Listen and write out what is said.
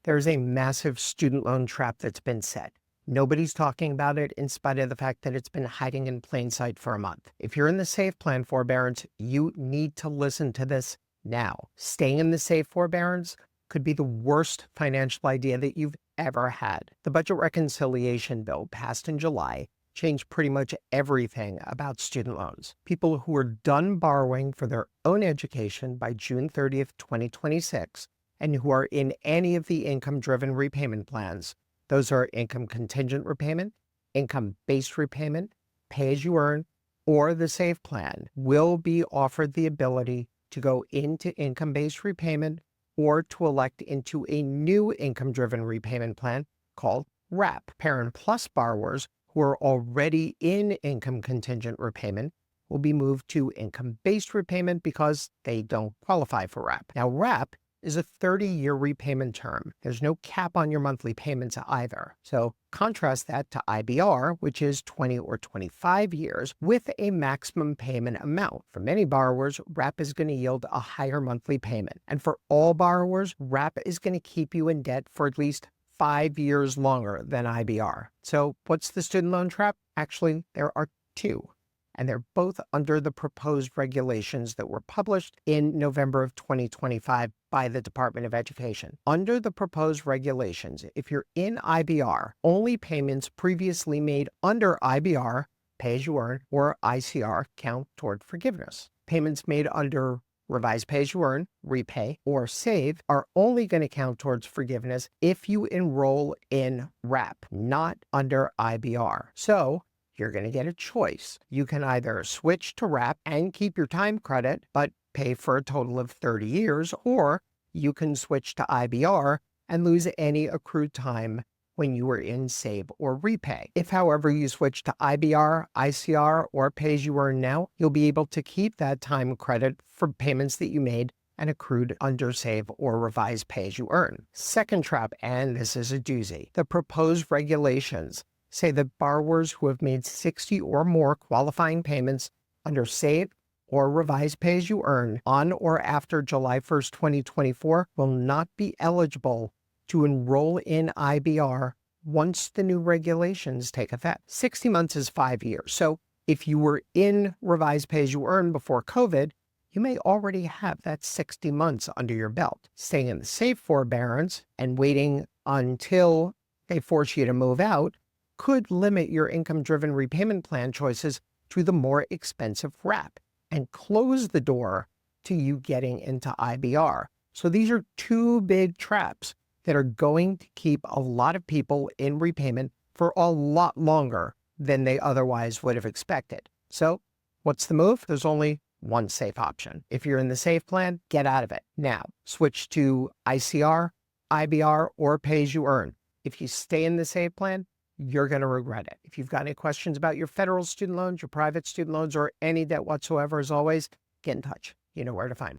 There's a massive student loan trap that's been set. Nobody's talking about it in spite of the fact that it's been hiding in plain sight for a month. If you're in the safe plan forbearance, you need to listen to this now. Staying in the safe forbearance could be the worst financial idea that you've ever had. The budget reconciliation bill passed in July changed pretty much everything about student loans. People who are done borrowing for their own education by June 30th, 2026, and who are in any of the income-driven repayment plans, those are income contingent repayment, income-based repayment, pay-as-you-earn, or the SAVE plan, will be offered the ability to go into income-based repayment or to elect into a new income-driven repayment plan called WRAP. Parent Plus borrowers who are already in income contingent repayment will be moved to income-based repayment because they don't qualify for WRAP. Now, WRAP is a 30-year repayment term. There's no cap on your monthly payments either. So contrast that to IBR, which is 20 or 25 years with a maximum payment amount. For many borrowers, WRAP is going to yield a higher monthly payment. And for all borrowers, WRAP is going to keep you in debt for at least 5 years longer than IBR. So what's the student loan trap? Actually, there are two. And they're both under the proposed regulations that were published in November of 2025 by the Department of Education. Under the proposed regulations, if you're in IBR, only payments previously made under IBR, pay-as-you-earn, or ICR count toward forgiveness. Payments made under Revised Pay-as-you-earn, repay, or save are only going to count towards forgiveness if you enroll in WRAP, not under IBR. So you're going to get a choice. You can either switch to WRAP and keep your time credit, but pay for a total of 30 years, or you can switch to IBR and lose any accrued time when you were in save or repay. If, however, you switch to IBR, ICR, or pay-as-you-earn now, you'll be able to keep that time credit for payments that you made and accrued under save or revised pay-as-you-earn. Second trap, and this is a doozy, the proposed regulations say that borrowers who have made 60 or more qualifying payments under save or revised pay-as-you-earn on or after July 1st, 2024 will not be eligible to enroll in IBR once the new regulations take effect. 60 months is 5 years. So if you were in revised pay-as-you-earn before COVID, you may already have that 60 months under your belt. Staying in the safe forbearance and waiting until they force you to move out could limit your income-driven repayment plan choices to the more expensive WRAP and close the door to you getting into IBR. So these are two big traps that are going to keep a lot of people in repayment for a lot longer than they otherwise would have expected. So what's the move? There's only one safe option. If you're in the safe plan, get out of it now. Switch to ICR, IBR, or pay-as-you-earn. If you stay in the safe plan, you're going to regret it. If you've got any questions about your federal student loans, your private student loans, or any debt whatsoever, as always, get in touch. You know where to find me.